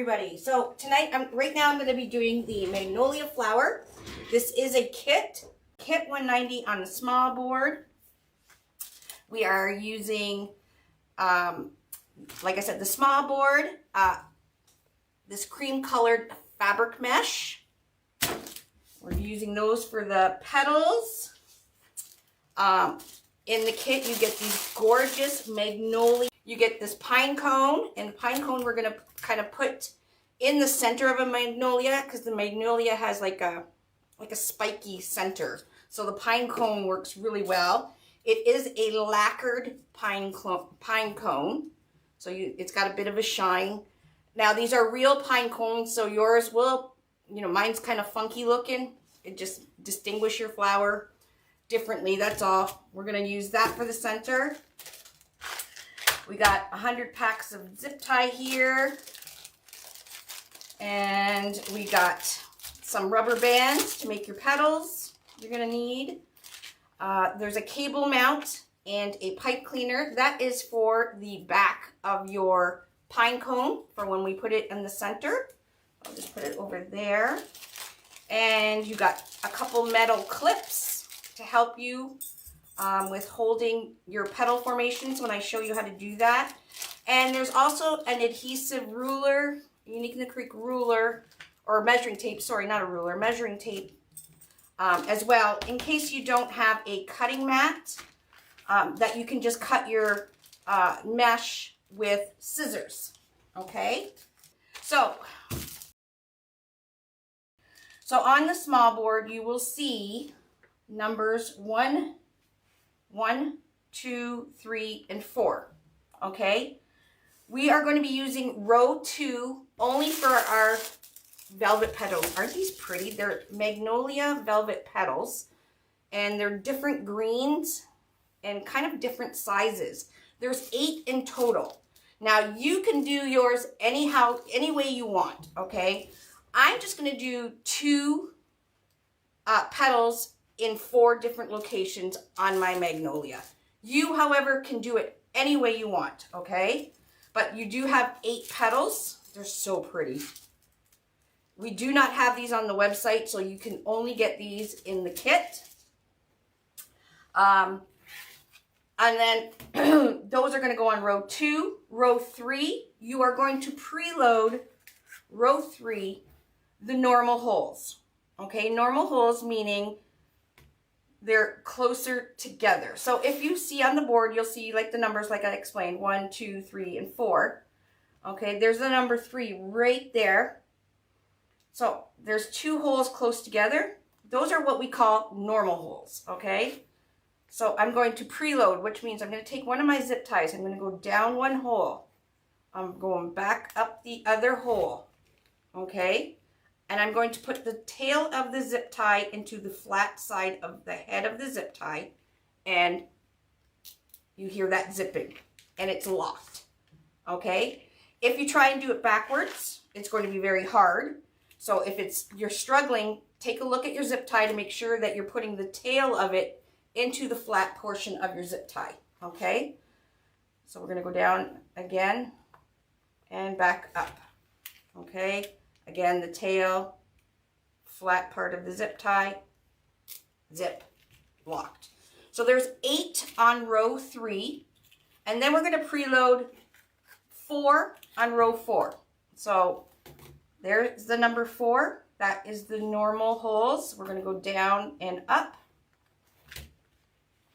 everybody. So tonight, right now I'm going to be doing the Magnolia flower. This is a Kit190 on the small board. We are using, like I said, the small board, this cream colored fabric mesh. We're using those for the petals. In the kit, you get these gorgeous Magnolia. You get this pine cone, and the pine cone we're going to kind of put in the center of a Magnolia because the Magnolia has like a spiky center. So the pine cone works really well. It is a lacquered pine cone, so it's got a bit of a shine. Now these are real pine cones, so yours will, mine's kind of funky looking. It just distinguish your flower differently, that's all. We're going to use that for the center. We got 100 packs of zip tie here. And we got some rubber bands to make your petals you're going to need. There's a cable mount and a pipe cleaner. That is for the back of your pine cone for when we put it in the center. I'll just put it over there. And you got a couple metal clips to help you with holding your petal formations when I show you how to do that. And there's also an adhesive ruler, Unique in the Creek ruler, or measuring tape, sorry, not a ruler, measuring tape as well, in case you don't have a cutting mat that you can just cut your mesh with scissors, okay? So on the small board, you will see numbers 1, 2, 3, and 4, okay? We are going to be using row 2 only for our velvet petals. Aren't these pretty? They're Magnolia velvet petals, and they're different greens and kind of different sizes. There's 8 in total. Now, you can do yours anyhow, any way you want, okay? I'm just going to do 2 petals in 4 different locations on my Magnolia. You, however, can do it any way you want, okay? But you do have 8 petals. They're so pretty. We do not have these on the website, so you can only get these in the kit. And then those are going to go on row 2. Row 3, you are going to preload row 3, the normal holes. Okay, normal holes meaning they're closer together. So if you see on the board, you'll see like the numbers like I explained, 1, 2, 3, and 4. Okay, there's the number 3 right there. So there's 2 holes close together. Those are what we call normal holes, okay? So I'm going to preload, which means I'm going to take one of my zip ties. I'm going to go down 1 hole. I'm going back up the other hole, okay? And I'm going to put the tail of the zip tie into the flat side of the head of the zip tie, and you hear that zipping, and it's locked, okay? If you try and do it backwards, it's going to be very hard. So if you're struggling, take a look at your zip tie to make sure that you're putting the tail of it into the flat portion of your zip tie, okay? So we're going to go down again and back up, okay? Again, the tail, flat part of the zip tie, zip, locked. So there's 8 on row 3, and then we're going to preload 4 on row 4. So there's the number 4. That is the normal holes. We're going to go down and up.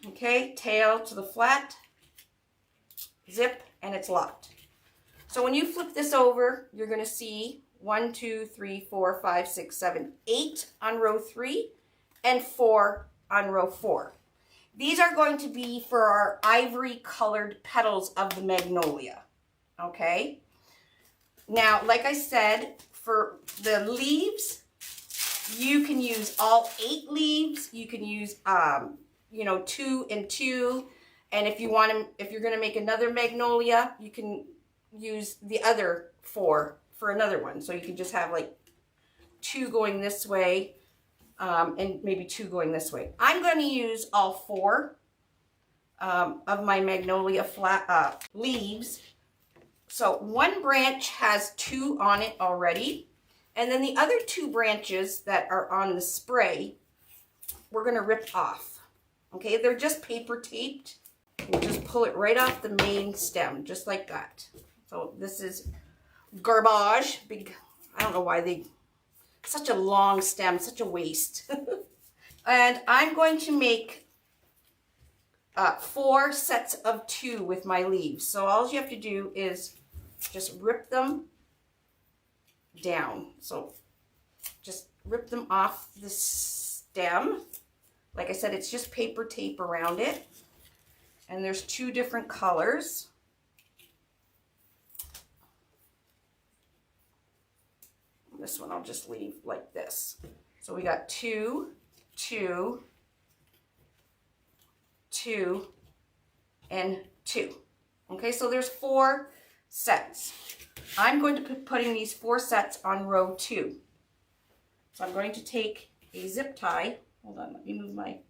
Okay, tail to the flat, zip, and it's locked. So when you flip this over, you're going to see 1, 2, 3, 4, 5, 6, 7, 8 on row 3 and 4 on row 4. These are going to be for our ivory colored petals of the Magnolia, okay? Now, like I said, for the leaves, you can use all 8 leaves. You can use, 2 and 2. And if you want to, if you're going to make another Magnolia, you can use the other 4 for another one. So you can just have like 2 going this way and maybe 2 going this way. I'm going to use all 4 of my Magnolia flat leaves So one branch has 2 on it already. And then the other 2 branches that are on the spray, we're going to rip off. Okay, they're just paper taped. We'll just pull it right off the main stem, just like that. So this is garbage. Big, I don't know why they, such a long stem, such a waste. And I'm going to make 4 sets of 2 with my leaves. So all you have to do is just rip them down. So just rip them off the stem. Like I said, it's just paper tape around it. And there's 2 different colors. This one I'll just leave like this. So we got 2, 2, 2, and 2. Okay, so there's 4 sets. I'm going to be putting these 4 sets on row 2. So I'm going to take a zip tie. Hold on, let me move my,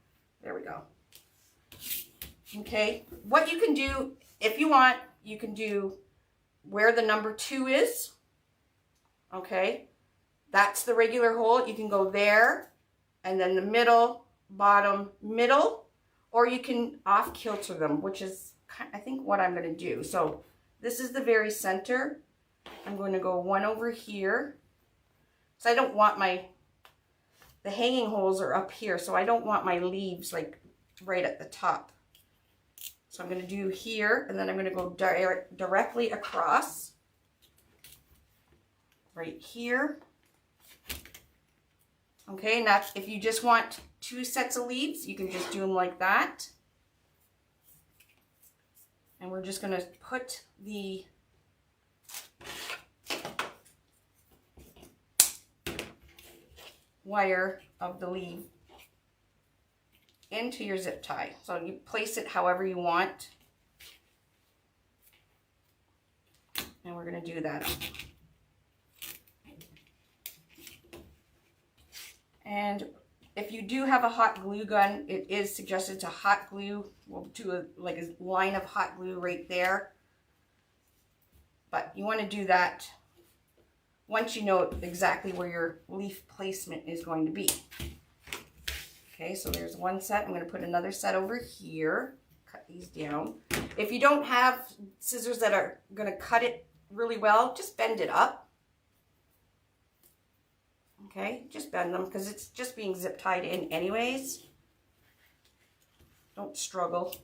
there we go. Okay, what you can do, if you want, you can do where the number 2 is. Okay, that's the regular hole. You can go there, and then the middle, bottom, middle, or you can off kilter them, which is, I think, what I'm going to do. So this is the very center. I'm going to go 1 over here. So I don't want the hanging holes are up here, so I don't want my leaves like right at the top. So I'm going to do here, and then I'm going to go directly across right here. Okay, now if you just want 2 sets of leaves, you can just do them like that. And we're just going to put the wire of the leaf into your zip tie. So you place it however you want. And we're going to do that. And if you do have a hot glue gun, it is suggested to hot glue. We'll do a line of hot glue right there. But you want to do that once you know exactly where your leaf placement is going to be. Okay, so there's 1 set. I'm going to put another set over here. Cut these down. If you don't have scissors that are going to cut it really well, just bend it up. Okay, just bend them because it's just being zip tied in anyways. Don't struggle.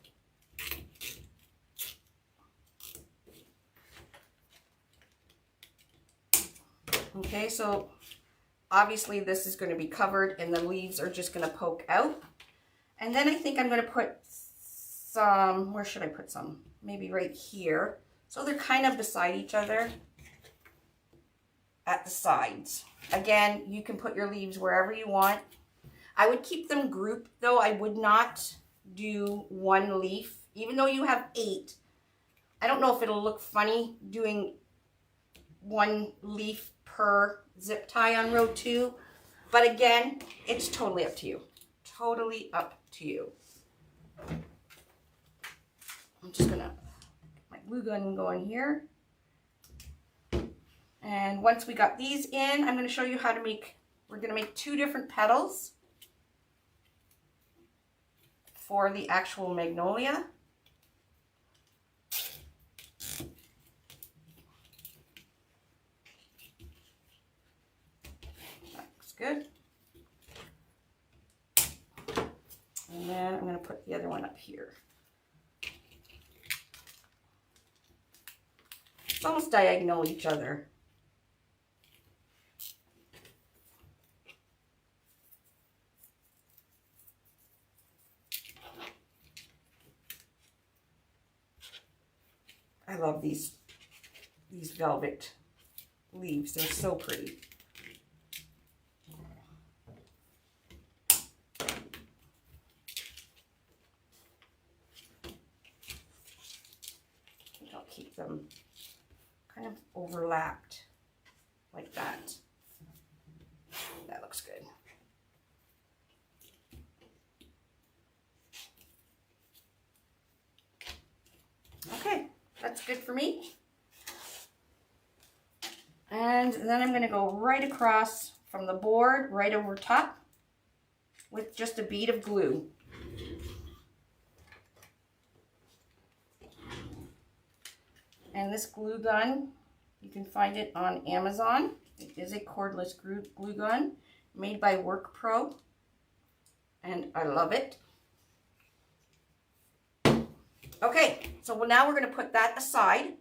Okay, so obviously this is going to be covered and the leaves are just going to poke out. And then I think I'm going to put some, where should I put some? Maybe right here. So they're kind of beside each other at the sides. Again, you can put your leaves wherever you want. I would keep them grouped though. I would not do 1 leaf, even though you have 8. I don't know if it'll look funny doing 1 leaf per zip tie on row 2, but again, it's totally up to you. Totally up to you. I'm just gonna get my glue gun going here. And once we got these in, I'm going to show you how to make, we're going to make 2 different petals for the actual magnolia. That looks good. And then I'm going to put the other one up here. It's almost diagonal each other. I love these velvet leaves. They're so pretty. I'll keep them kind of overlapped like that. That looks good. Okay. That's good for me. And then I'm going to go right across from the board, right over top, with just a bead of glue. And this glue gun, you can find it on Amazon. It is a cordless glue gun made by Work Pro, and I love it. Okay, so now we're going to put that aside,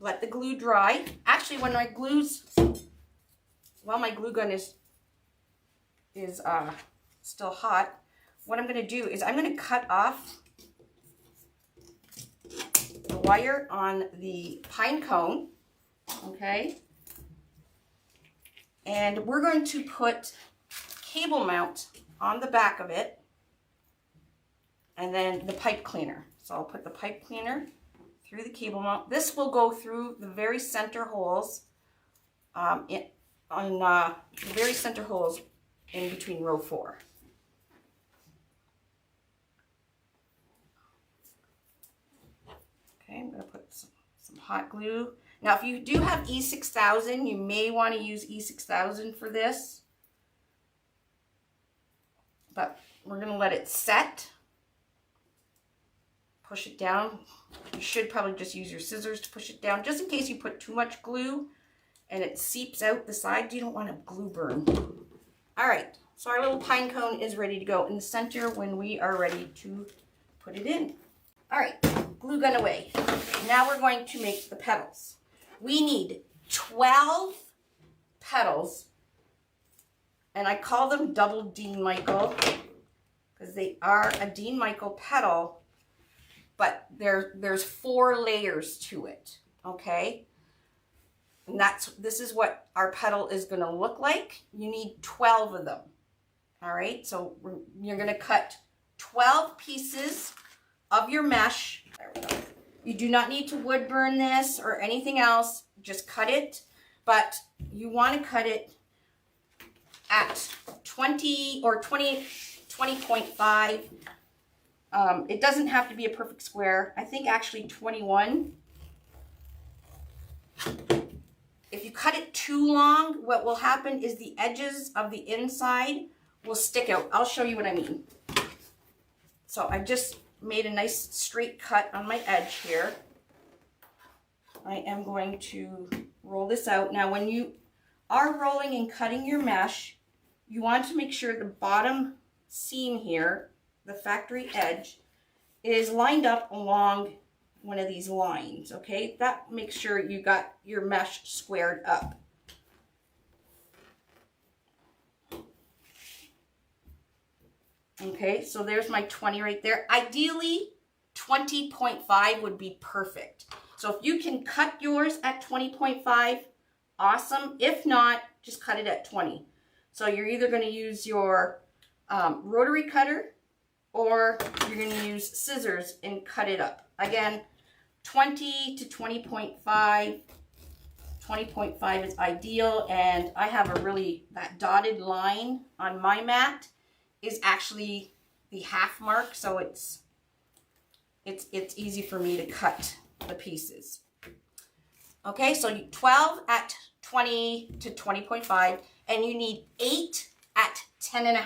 let the glue dry. Actually, when my glue's, while my glue gun is still hot, what I'm going to do is I'm going to cut off the wire on the pine cone, okay? And we're going to put cable mount on the back of it, and then the pipe cleaner. So I'll put the pipe cleaner through the cable mount. This will go through the very center holes, the very center holes in between row 4. Okay, I'm going to put some hot glue. Now, if you do have E6000, you may want to use E6000 for this. But we're going to let it set. Push it down. You should probably just use your scissors to push it down, just in case you put too much glue and it seeps out the sides. You don't want a glue burn. All right, so our little pine cone is ready to go in the center when we are ready to put it in. All right, glue gun away. Now we're going to make the petals. We need 12 petals, and I call them double Dean Michael because they are a Dean Michael petal, but there's 4 layers to it, okay? And this is what our petal is going to look like. You need 12 of them, all right? So you're going to cut 12 pieces of your mesh. There we go. You do not need to wood burn this or anything else. Just cut it, but you want to cut it at 20 or 20.5. It doesn't have to be a perfect square. I think actually 21. If you cut it too long, what will happen is the edges of the inside will stick out. I'll show you what I mean. So I just made a nice straight cut on my edge here. I am going to roll this out. Now, when you are rolling and cutting your mesh, you want to make sure the bottom seam here, the factory edge, is lined up along one of these lines, okay? That makes sure you got your mesh squared up. Okay, so there's my 20 right there. Ideally, 20.5 would be perfect. So if you can cut yours at 20.5, awesome. If not, just cut it at 20. So you're either going to use your rotary cutter or you're going to use scissors and cut it up. Again, 20 to 20.5. 20.5 is ideal, and I have that dotted line on my mat is actually the half mark, so it's easy for me to cut the pieces. Okay, so 12 at 20 to 20.5, and you need 8 at 10.5.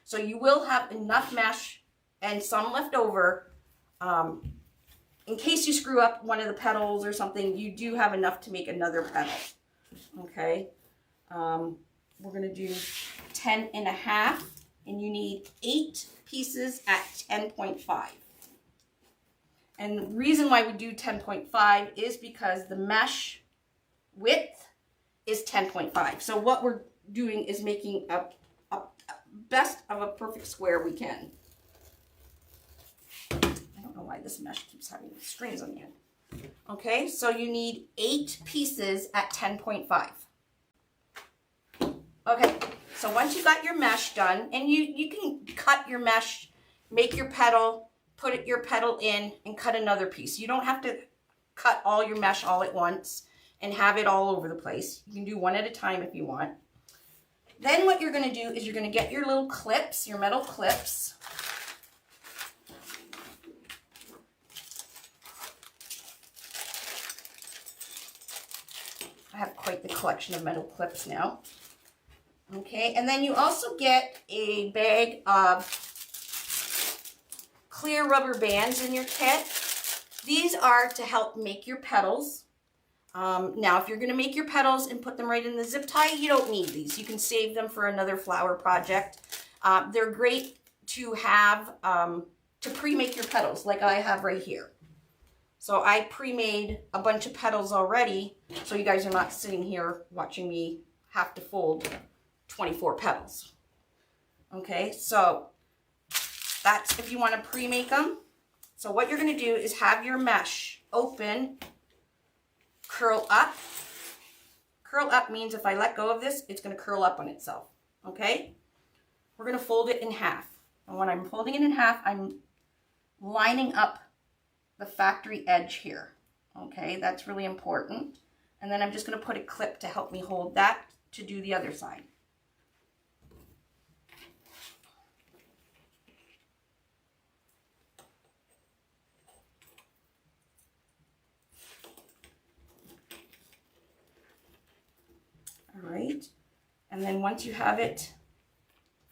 So you will have enough mesh and some left over. In case you screw up one of the petals or something, you do have enough to make another petal. Okay, we're going to do 10.5, and you need 8 pieces at 10.5. And the reason why we do 10.5 is because the mesh width is 10.5. So what we're doing is making a best of a perfect square we can. I don't know why this mesh keeps having strings on the end. Okay, so you need 8 pieces at 10.5. Okay, so once you got your mesh done, and you can cut your mesh, make your petal, put your petal in, and cut another piece. You don't have to cut all your mesh all at once and have it all over the place. You can do one at a time if you want. Then what you're going to do is you're going to get your little clips, your metal clips. I have quite the collection of metal clips now. Okay, and then you also get a bag of clear rubber bands in your kit. These are to help make your petals. Now, if you're going to make your petals and put them right in the zip tie, you don't need these. You can save them for another flower project. They're great to have to pre-make your petals like I have right here. So I pre-made a bunch of petals already, so you guys are not sitting here watching me have to fold 24 petals. Okay, so that's if you want to pre-make them. So what you're going to do is have your mesh open, curl up. Curl up means if I let go of this, it's going to curl up on itself. Okay, we're going to fold it in half. And when I'm folding it in half, I'm lining up the factory edge here. Okay, that's really important. And then I'm just going to put a clip to help me hold that to do the other side. All right, and then once you have it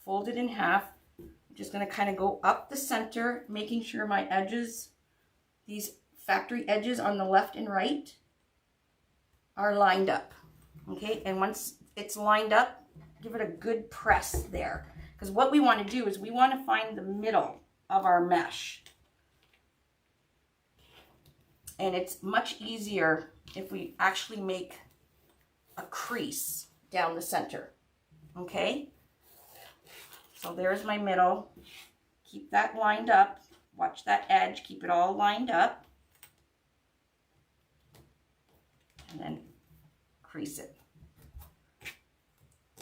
folded in half, I'm just going to kind of go up the center, making sure my edges, these factory edges on the left and right, are lined up. Okay, and once it's lined up, give it a good press there. Because what we want to do is we want to find the middle of our mesh. And it's much easier if we actually make a crease down the center. Okay, so there's my middle. Keep that lined up. Watch that edge, keep it all lined up. And then crease it.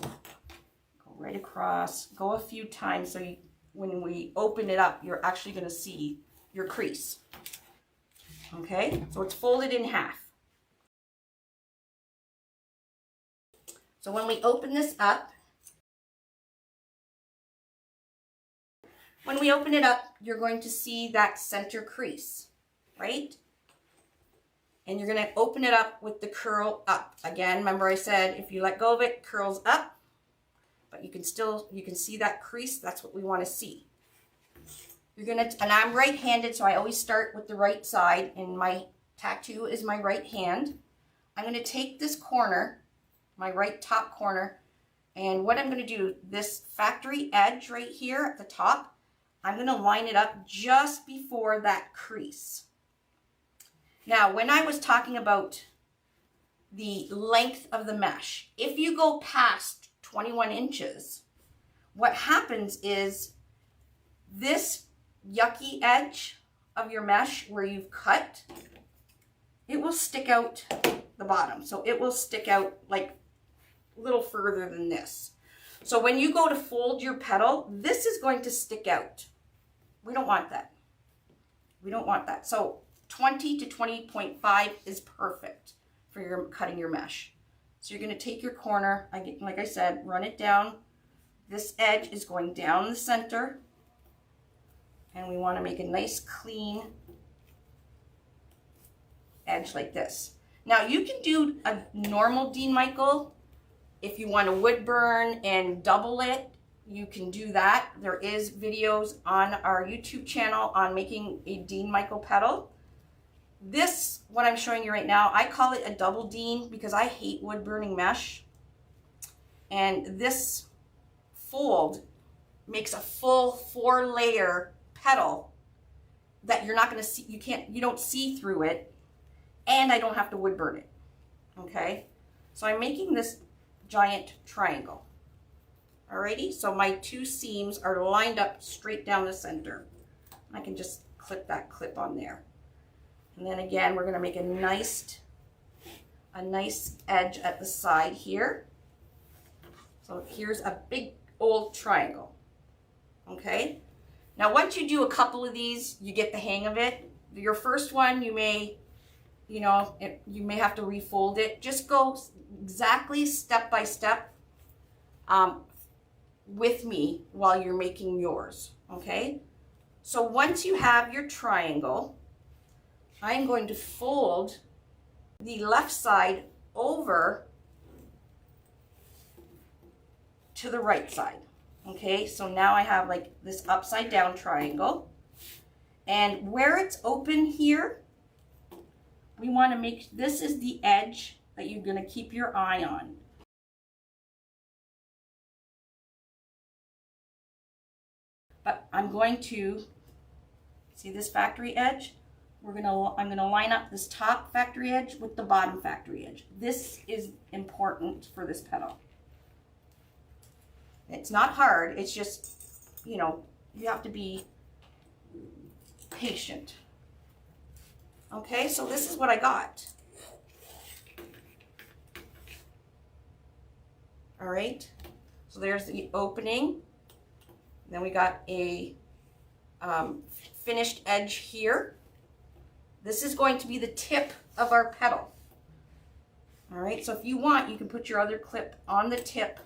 Go right across, go a few times so when we open it up, you're actually going to see your crease. Okay, so it's folded in half. So when we open this up, you're going to see that center crease, right? And you're going to open it up with the curl up. Again, remember I said if you let go of it, curls up, but you can see that crease. That's what we want to see. And I'm right-handed, so I always start with the right side, and my tattoo is my right hand. I'm going to take this corner, my right top corner, and what I'm going to do, this factory edge right here at the top, I'm going to line it up just before that crease. Now, when I was talking about the length of the mesh, if you go past 21 inches, what happens is this yucky edge of your mesh where you've cut, it will stick out the bottom. So it will stick out like a little further than this. So when you go to fold your petal, this is going to stick out. We don't want that. We don't want that. So 20 to 20.5 is perfect for your cutting your mesh. So you're going to take your corner, like I said, run it down. This edge is going down the center. And we want to make a nice clean edge like this. Now you can do a normal Dean Michael. If you want to wood burn and double it, you can do that. There is videos on our YouTube channel on making a Dean Michael petal. This, what I'm showing you right now, I call it a double Dean because I hate wood burning mesh. And this fold makes a full 4-layer petal that you're not going to see, you don't see through it, and I don't have to wood burn it. Okay, so I'm making this giant triangle. Alrighty, so my two seams are lined up straight down the center. I can just clip that clip on there, and then again we're going to make a nice edge at the side here. So here's a big old triangle. Okay. Now, once you do a couple of these, you get the hang of it. Your first one, you may have to refold it. Just go exactly step by step with me while you're making yours, okay? So once you have your triangle, I'm going to fold the left side over to the right side. Okay, so now I have like this upside down triangle. And where it's open here, we want to make, this is the edge that you're going to keep your eye on. But I'm going to, see this factory edge? I'm going to line up this top factory edge with the bottom factory edge. This is important for this petal. It's not hard, it's just, you know, you have to be patient. Okay, so this is what I got. All right, so there's the opening. Then we got a finished edge here. This is going to be the tip of our petal. All right, so if you want, you can put your other clip on the tip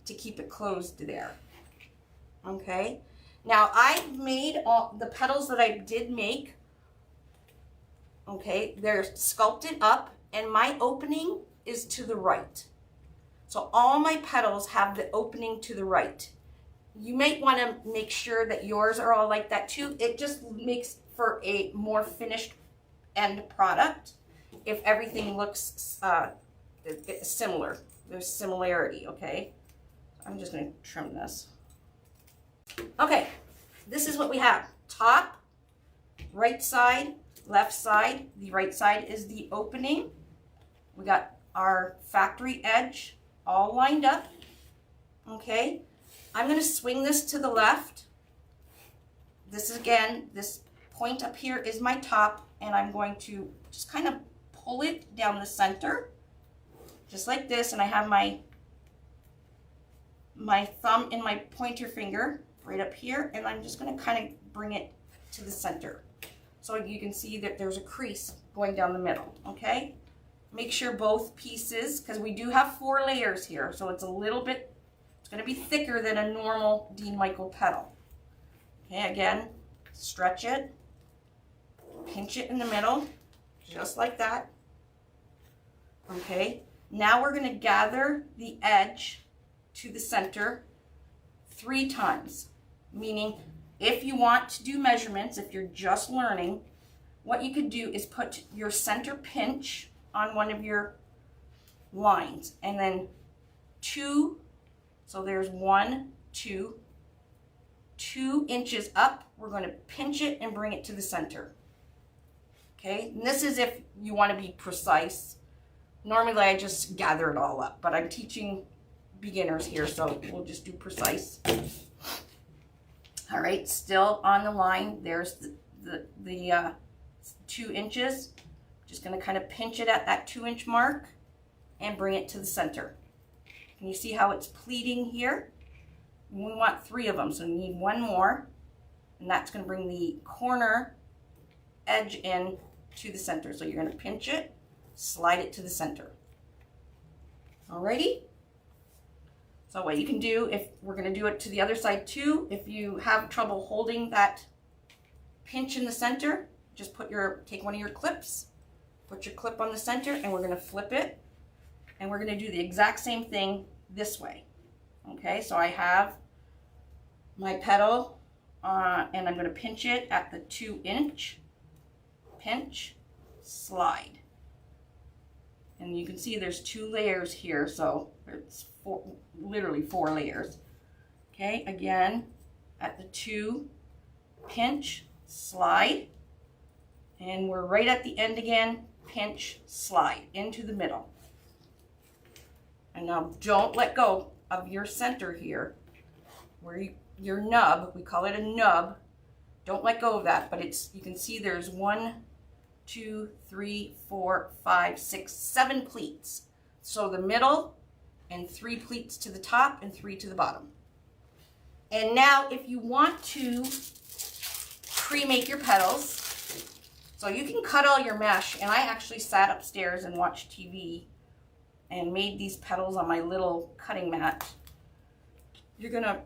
to keep it closed there. Okay, now I've made all the petals that I did make. Okay, they're sculpted up and my opening is to the right. So all my petals have the opening to the right. You might want to make sure that yours are all like that too. It just makes for a more finished end product if everything looks similar. There's similarity, okay? I'm just going to trim this. Okay, this is what we have. Top, right side, left side. The right side is the opening. We got our factory edge all lined up. Okay, I'm going to swing this to the left. This is, again, this point up here is my top, and I'm going to just kind of pull it down the center, just like this, and I have my thumb and my pointer finger right up here, and I'm just going to kind of bring it to the center. So you can see that there's a crease going down the middle, okay? Make sure both pieces, because we do have 4 layers here, so it's a little bit, it's going to be thicker than a normal Dean Michael petal. Okay, again, stretch it, pinch it in the middle, just like that. Okay, now we're going to gather the edge to the center 3 times, meaning if you want to do measurements, if you're just learning, what you could do is put your center pinch on one of your lines, and then 2, so there's 1, 2 inches up, we're going to pinch it and bring it to the center. Okay, and this is if you want to be precise. Normally I just gather it all up, but I'm teaching beginners here, so we'll just do precise. All right, still on the line, there's the 2 inches. Just going to kind of pinch it at that 2-inch mark and bring it to the center. Can you see how it's pleating here? We want 3 of them, so we need 1 more, and that's going to bring the corner edge in to the center. So you're going to pinch it, slide it to the center. Alrighty? So what you can do, if we're going to do it to the other side too, if you have trouble holding that pinch in the center, just take one of your clips, put your clip on the center, and we're going to flip it, and we're going to do the exact same thing this way. Okay, so I have my petal, and I'm going to pinch it at the 2-inch, pinch, slide. And you can see there's 2 layers here, so it's literally 4 layers. Okay, again, at the 2, pinch, slide, and we're right at the end again, pinch, slide into the middle. And now don't let go of your center here, where your nub, we call it a nub, don't let go of that, but you can see there's 1, 2, 3, 4, 5, 6, 7 pleats. So the middle, and 3 pleats to the top and 3 to the bottom. And now if you want to pre-make your petals, so you can cut all your mesh, and I actually sat upstairs and watched TV and made these petals on my little cutting mat. You're gonna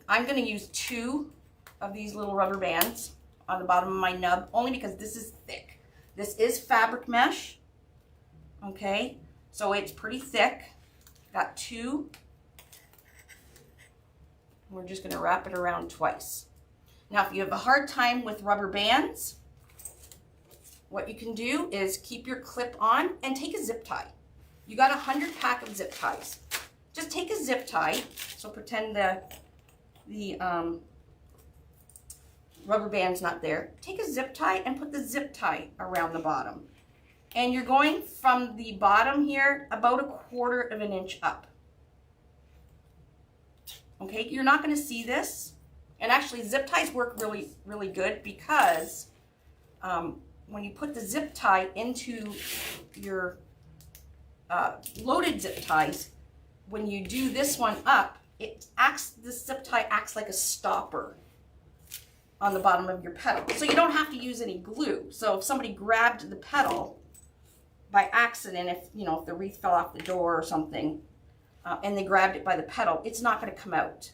I'm gonna use 2 of these little rubber bands on the bottom of my nub, only because this is thick. This is fabric mesh, Okay, so it's pretty thick. Got 2. We're just going to wrap it around twice. Now, if you have a hard time with rubber bands, what you can do is keep your clip on and take a zip tie. You got 100 pack of zip ties. Just take a zip tie. So pretend the rubber band's not there. Take a zip tie and put the zip tie around the bottom. And you're going from the bottom here about 1/4 of an inch up. Okay, you're not going to see this. And actually zip ties work really, really good because when you put the zip tie into your loaded zip ties, when you do this one up, this zip tie acts like a stopper on the bottom of your petal. So you don't have to use any glue. So if somebody grabbed the petal by accident, if the wreath fell off the door or something, and they grabbed it by the petal, it's not going to come out.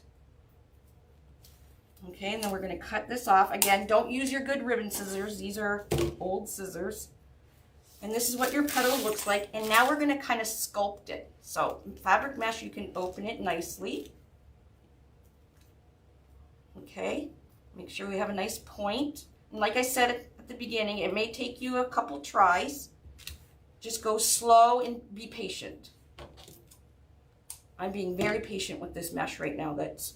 Okay, and then we're going to cut this off. Again, don't use your good ribbon scissors. These are old scissors. And this is what your petal looks like. And now we're going to kind of sculpt it. So fabric mesh, you can open it nicely. Okay, make sure we have a nice point. And like I said at the beginning, it may take you a couple tries. Just go slow and be patient. I'm being very patient with this mesh right now that's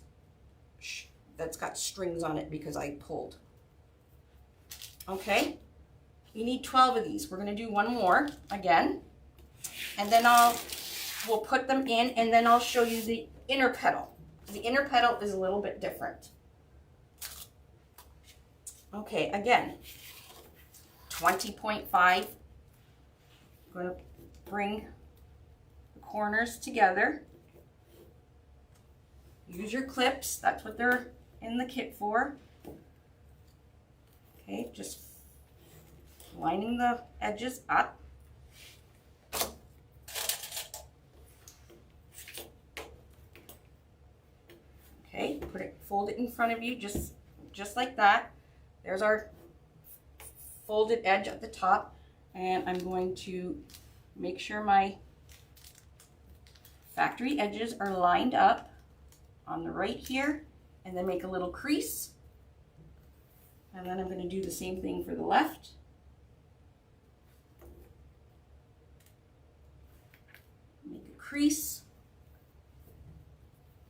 got strings on it because I pulled. Okay, you need 12 of these. We're going to do one more again, and then we'll put them in, and then I'll show you the inner petal. The inner petal is a little bit different. Okay, again, 20.5. I'm going to bring the corners together. Use your clips. That's what they're in the kit for. Okay, just lining the edges up. Okay, fold it in front of you, just like that. There's our folded edge at the top, and I'm going to make sure my factory edges are lined up on the right here, and then make a little crease. And then I'm going to do the same thing for the left. Make a crease.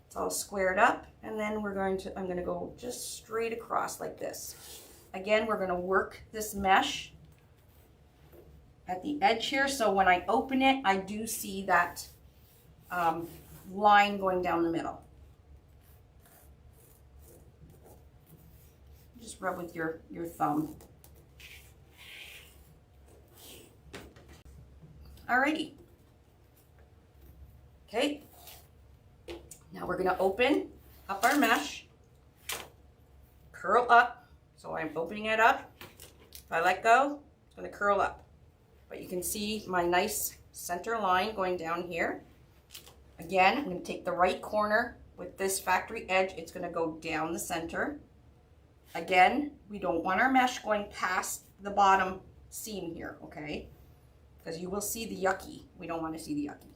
It's all squared up, and then I'm going to go just straight across like this. Again, we're going to work this mesh at the edge here, so when I open it, I do see that line going down the middle. Just rub with your thumb. Alrighty. Okay. Now we're going to open up our mesh, curl up. So I'm opening it up. If I let go, it's going to curl up. But you can see my nice center line going down here. Again, I'm going to take the right corner with this factory edge. It's going to go down the center. Again, we don't want our mesh going past the bottom seam here, okay? Because you will see the yucky. We don't want to see the yucky.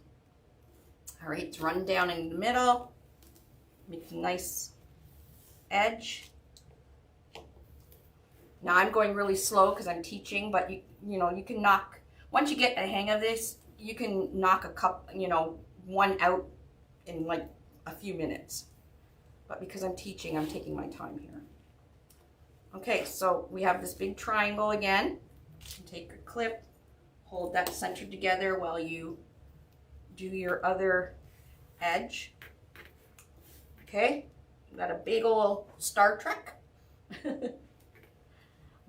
All right, it's run down in the middle. Make a nice edge. Now I'm going really slow because I'm teaching, but you can knock, once you get a hang of this, you can knock one out in like a few minutes. But because I'm teaching, I'm taking my time here. Okay, so we have this big triangle again. You take your clip, hold that centered together while you do your other edge. Okay, we got a big old Star Trek.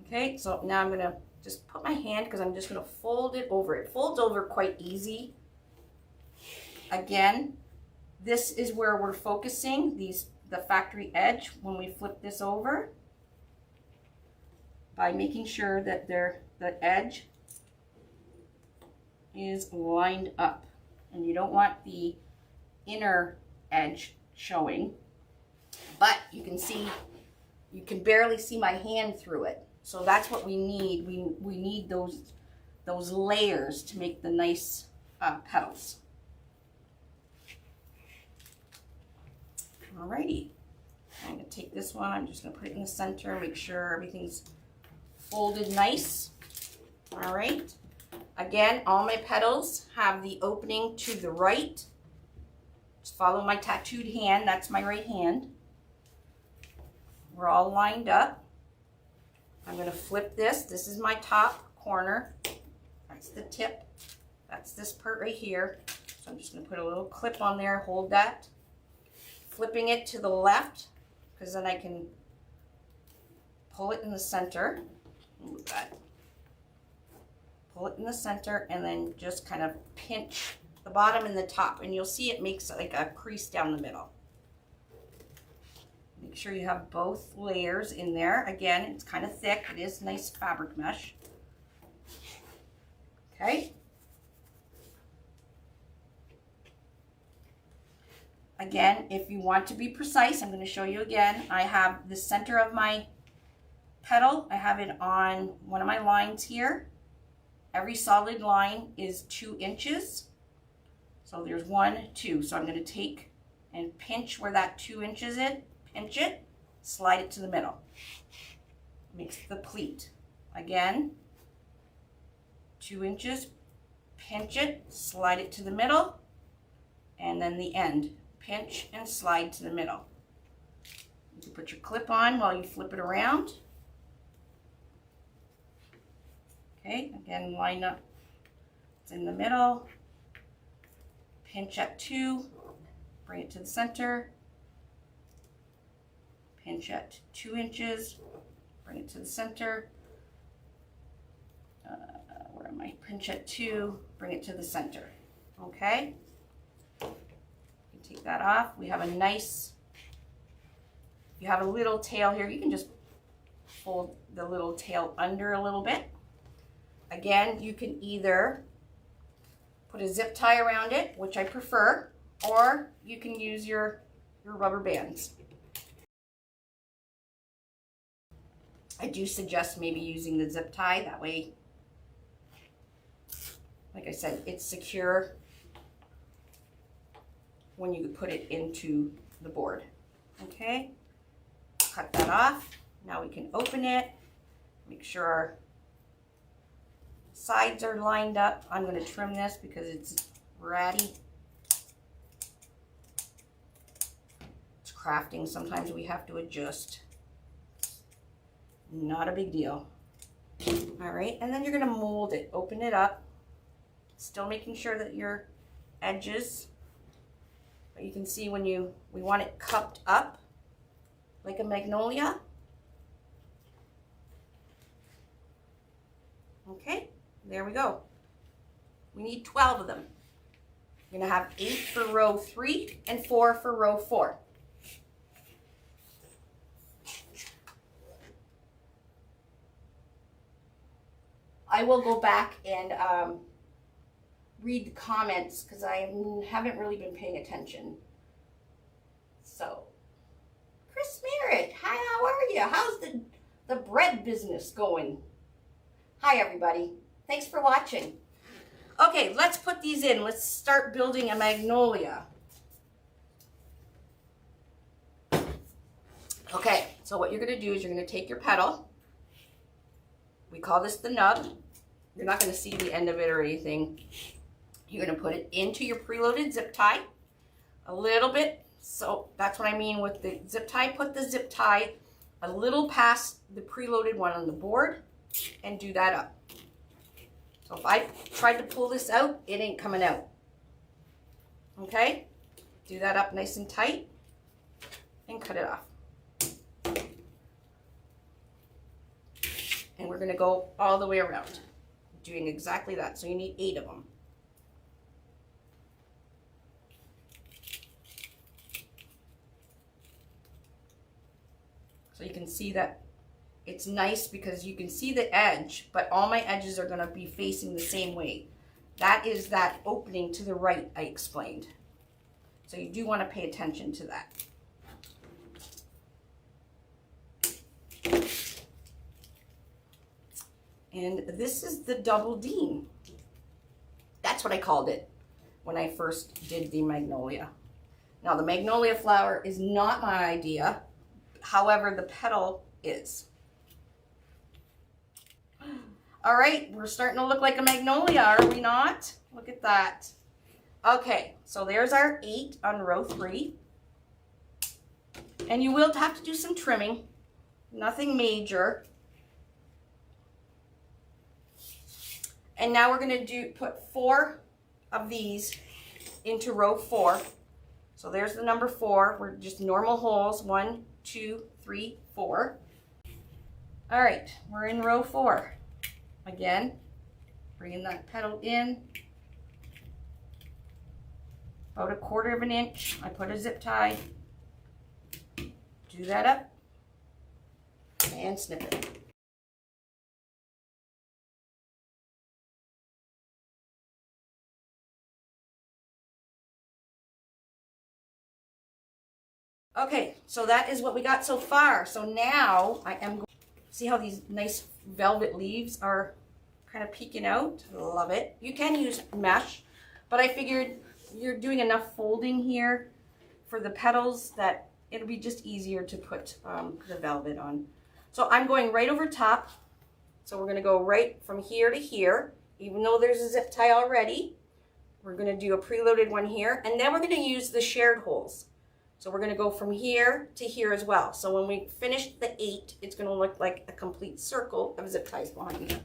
Okay, so now I'm gonna just put my hand, because I'm just gonna fold it over. It folds over quite easy. Again, this is where we're focusing the factory edge when we flip this over, by making sure that the edge is lined up, and you don't want the inner edge showing, but you can barely see my hand through it. So that's what we need. We need the those layers to make the nice petals. Alrighty, I'm going to take this one, I'm just going to put it in the center, make sure everything's folded nice. Alright, again, all my petals have the opening to the right. Just follow my tattooed hand, that's my right hand. We're all lined up. I'm going to flip this. This is my top corner. That's the tip. That's this part right here. So I'm just going to put a little clip on there, hold that. Flipping it to the left, because then I can pull it in the center. Move that. Pull it in the center and then just kind of pinch the bottom and the top, and you'll see it makes like a crease down the middle. Make sure you have both layers in there. Again, it's kind of thick. It is nice fabric mesh. Okay. Again, if you want to be precise, I'm going to show you again. I have the center of my petal. I have it on one of my lines here. Every solid line is 2 inches. So there's 1, 2. So I'm going to take and pinch where that 2 inches is. Pinch it, slide it to the middle. Makes the pleat. Again, 2 inches, pinch it, slide it to the middle, and then the end. Pinch and slide to the middle. You can put your clip on while you flip it around. Okay, again, line up. It's in the middle. Pinch at 2, bring it to the center. Pinch at 2 inches, bring it to the center. Where am I? Pinch at 2, bring it to the center. Okay. Take that off. We have a nice, you have a little tail here. You can just fold the little tail under a little bit. Again, you can either put a zip tie around it, which I prefer, or you can use your rubber bands. I do suggest maybe using the zip tie. That way, like I said, it's secure when you put it into the board. Okay, cut that off. Now we can open it. Make sure our sides are lined up. I'm going to trim this because it's ratty. It's crafting. Sometimes we have to adjust. Not a big deal. All right, and then you're going to mold it. Open it up. Still making sure that your edges, but you can see when we want it cupped up like a magnolia. Okay, there we go. We need 12 of them. You're going to have 8 for row 3 and 4 for row 4. I will go back and read the comments because I haven't really been paying attention. So, Chris Merritt, hi, how are you? How's the bread business going? Hi, everybody. Thanks for watching. Okay, let's put these in. Let's start building a magnolia. Okay, so what you're going to do is you're going to take your petal. We call this the nub. You're not going to see the end of it or anything. You're going to put it into your preloaded zip tie a little bit. So that's what I mean with the zip tie. Put the zip tie a little past the preloaded one on the board and do that up. So if I tried to pull this out, it ain't coming out. Okay? Do that up nice and tight and cut it off. And we're going to go all the way around, doing exactly that. So you need 8 of them. So you can see that it's nice because you can see the edge, but all my edges are going to be facing the same way. That is that opening to the right I explained. So you do want to pay attention to that. And this is the double Dean. That's what I called it when I first did the Magnolia. Now the Magnolia flower is not my idea. However, the petal is. All right, we're starting to look like a Magnolia, are we not? Look at that. Okay, so there's our 8 on row 3. And you will have to do some trimming. Nothing major. And now we're going to put 4 of these into row 4. So there's the number 4. We're just normal holes. 1, 2, 3, 4. All right, we're in row 4. Again, bringing that petal in. About 1/4 of an inch. I put a zip tie. Do that up and snip it. Okay, so that is what we got so far. So now I am going to see how these nice velvet leaves are kind of peeking out. Love it. You can use mesh, but I figured you're doing enough folding here for the petals that it'll be just easier to put the velvet on. So I'm going right over top. So we're going to go right from here to here, even though there's a zip tie already. We're going to do a preloaded one here, and then we're going to use the shared holes. So we're going to go from here to here as well. So when we finish the 8, it's going to look like a complete circle of zip ties behind you.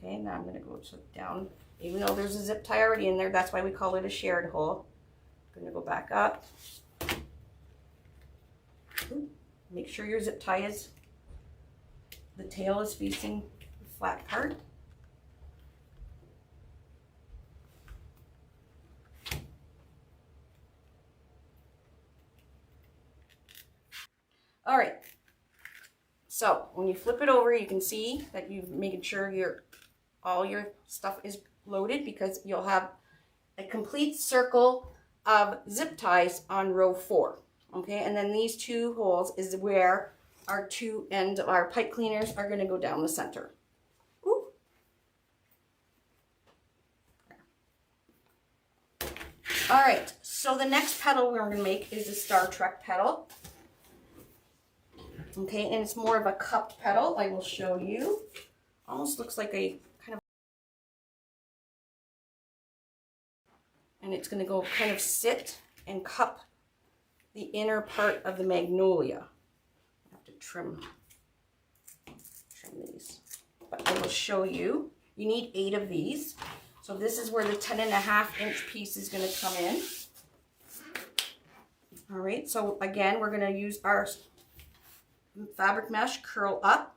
Okay, now I'm going to go down. Even though there's a zip tie already in there, that's why we call it a shared hole. I'm going to go back up. Make sure your zip tie is, the tail is facing the flat part. All right, so when you flip it over, you can see that you've made sure all your stuff is loaded, because you'll have a complete circle of zip ties on row 4. Okay, and then these 2 holes is where our 2 ends of our pipe cleaners are going to go down the center. Ooh. All right, so the next petal we're going to make is a Star Trek petal. Okay, and it's more of a cupped petal. I will show you. Almost looks like a kind of, and it's going to go kind of sit and cup the inner part of the Magnolia. I have to trim these, but I will show you. You need 8 of these. So this is where the 10.5-inch piece is going to come in. All right, so again, we're going to use our fabric mesh, curl up.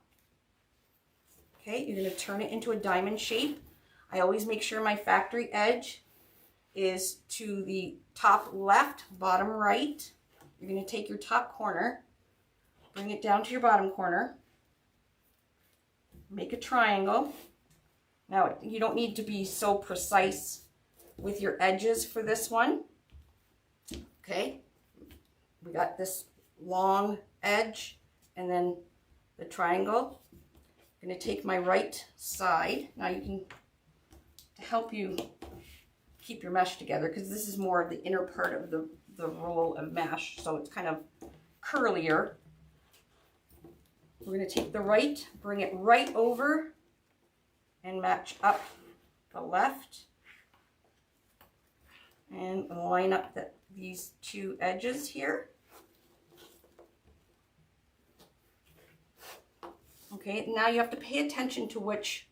Okay, you're going to turn it into a diamond shape. I always make sure my factory edge is to the top left, bottom right. You're going to take your top corner, bring it down to your bottom corner, make a triangle. Now, you don't need to be so precise with your edges for this one. Okay, we got this long edge and then the triangle. I'm going to take my right side. Now you can, to help you keep your mesh together, because this is more of the inner part of the roll of mesh, so it's kind of curlier. We're going to take the right, bring it right over and match up the left, and line up these 2 edges here. Okay, now you have to pay attention to which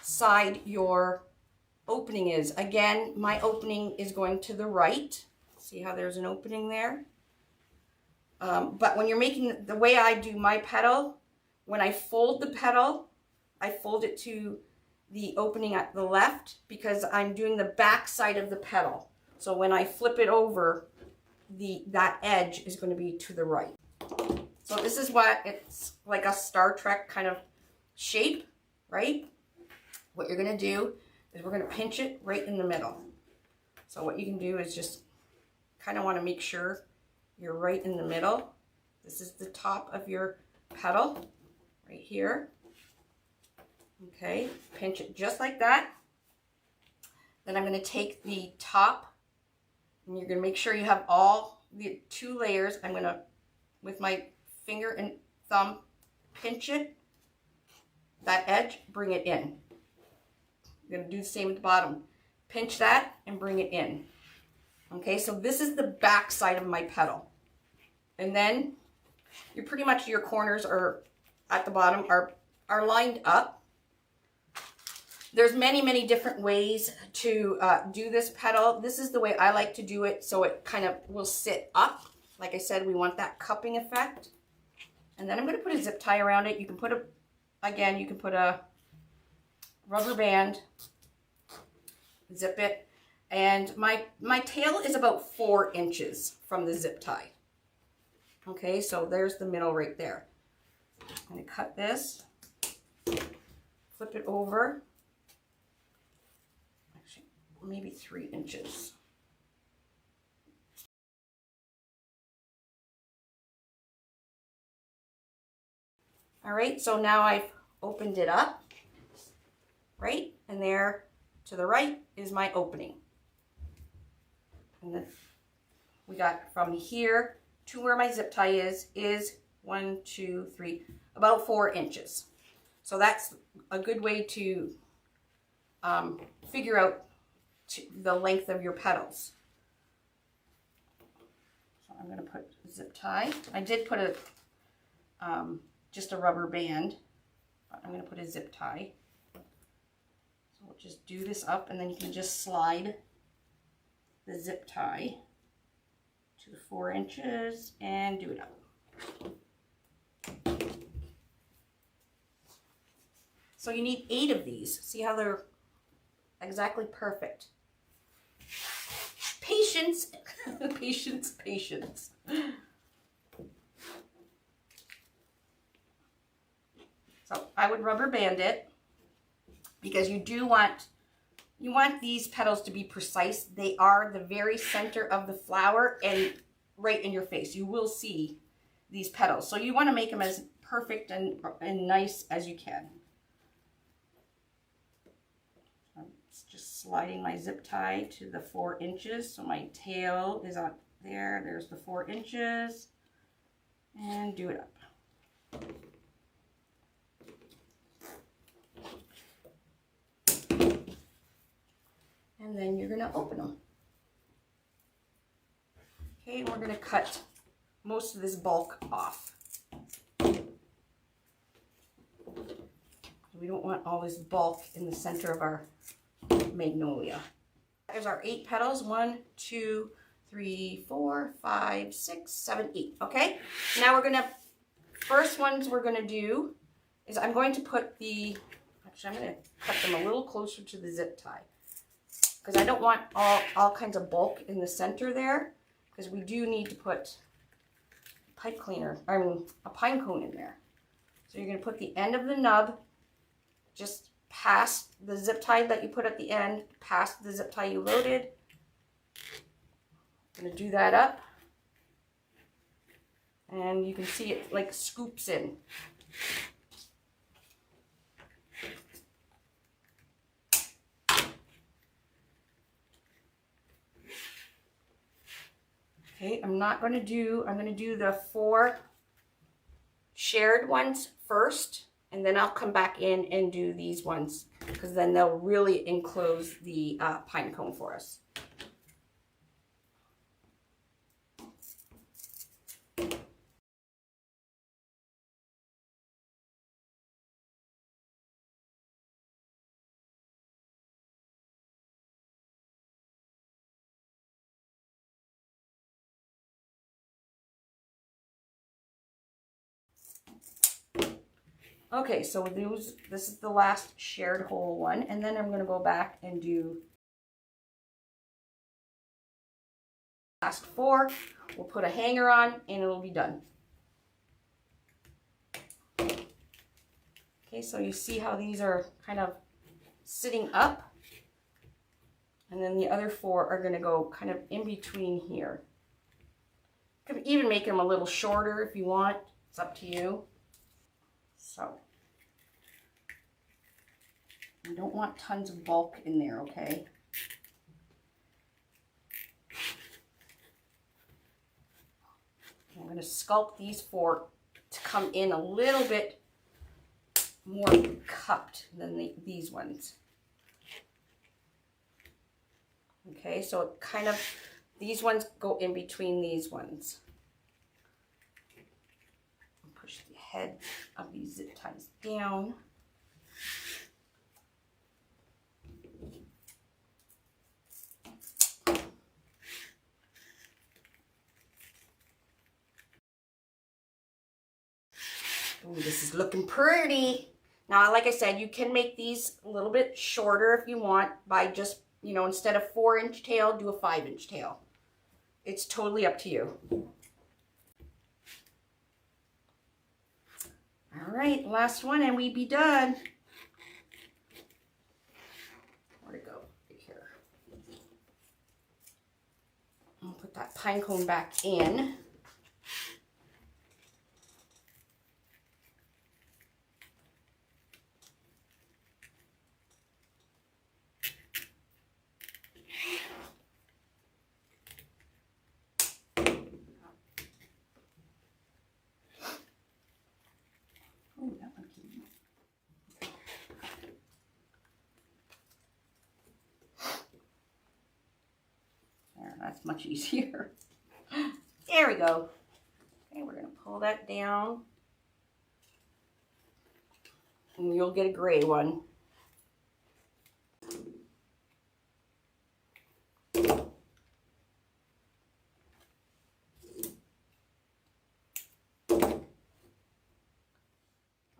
side your opening is. Again, my opening is going to the right. See how there's an opening there? But when you're making, the way I do my petal, when I fold the petal, I fold it to the opening at the left, because I'm doing the back side of the petal. So when I flip it over, that edge is going to be to the right. So this is what it's like, a Star Trek kind of shape, right? What you're going to do is we're going to pinch it right in the middle. So what you can do is just kind of want to make sure you're right in the middle. This is the top of your petal right here. Okay, pinch it just like that. Then I'm going to take the top, and you're going to make sure you have all the 2 layers. I'm going to, with my finger and thumb, pinch it, that edge, bring it in. I'm going to do the same at the bottom. Pinch that and bring it in. Okay, so this is the back side of my petal. And then you're pretty much, your corners are at the bottom are lined up. There's many different ways to do this petal. This is the way I like to do it, so it kind of will sit up. Like I said, we want that cupping effect. And then I'm going to put a zip tie around it. You can put you can put a rubber band, zip it. And my tail is about 4 inches from the zip tie. Okay, so there's the middle right there. I'm going to cut this, flip it over. Actually, maybe 3 inches. All right, so now I've opened it up, right? And there to the right is my opening. And then we got from here to where my zip tie is 1, 2, 3, about 4 inches. So that's a good way to figure out the length of your petals. So I'm going to put zip tie. I did put a just a rubber band, but I'm going to put a zip tie. So we'll just do this up, and then you can just slide the zip tie to the 4 inches and do it up. So you need 8 of these. See how they're exactly perfect. Patience, patience, patience. So I would rubber band it, because you want these petals to be precise. They are the very center of the flower and right in your face. You will see these petals. So you want to make them as perfect and nice as you can. I'm just sliding my zip tie to the 4 inches. So my tail is on there. There's the 4 inches. And do it up. And then you're going to open them. Okay, and we're going to cut most of this bulk off. We don't want all this bulk in the center of our magnolia. There's our 8 petals. 1, 2, 3, 4, 5, 6, 7, 8. Okay, now we're going to, first ones we're going to do is I'm going to put the, actually I'm going to cut them a little closer to the zip tie, because I don't want all kinds of bulk in the center there, because we do need to put a pine cone in there. So you're going to put the end of the nub just past the zip tie that you put at the end, past the zip tie you loaded. I'm going to do that up, and you can see it like scoops in. Okay, I'm going to do the 4 shared ones first, and then I'll come back in and do these ones, because then they'll really enclose the pine cone for us. Okay, so this is the last shared hole one, and then I'm going to go back and do last 4. We'll put a hanger on, and it'll be done. Okay, so you see how these are kind of sitting up, and then the other 4 are going to go kind of in between here. You can even make them a little shorter if you want. It's up to you. So, you don't want tons of bulk in there, okay? I'm going to sculpt these four to come in a little bit more cupped than these ones. Okay, so it kind of, these ones go in between these ones. Push the head of these zip ties down. Ooh, this is looking pretty. Now, like I said, you can make these a little bit shorter if you want by just, you know, instead of 4-inch tail, do a 5-inch tail. It's totally up to you. All right, last one and we be done. Where'd it go? Right here. I'll put that pine cone back in. Oh, that one came out. There, that's much easier. There we go. Okay, we're going to pull that down. And you'll get a gray one.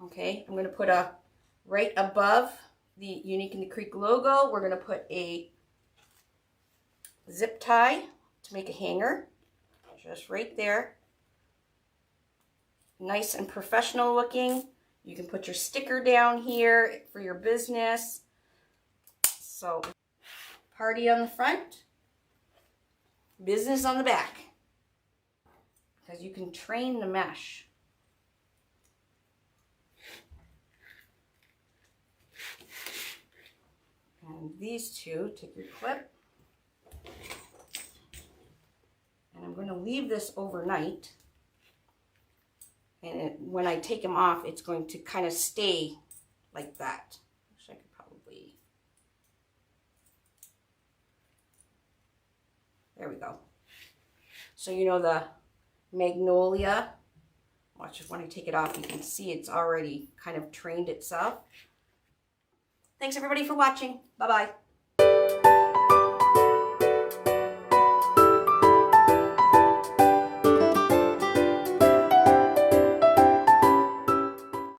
Okay, I'm going to put a, right above the Unique in the Creek logo, we're going to put a zip tie to make a hanger. Just right there. Nice and professional looking. You can put your sticker down here for your business. So, party on the front, business on the back. Because you can train the mesh. And these two, take your clip, and I'm going to leave this overnight, and when I take them off, it's going to kind of stay like that. Actually, I could probably, there we go. So you know the Magnolia, watch when I take it off, you can see it's already kind of trained itself. Thanks everybody for watching. Bye-bye.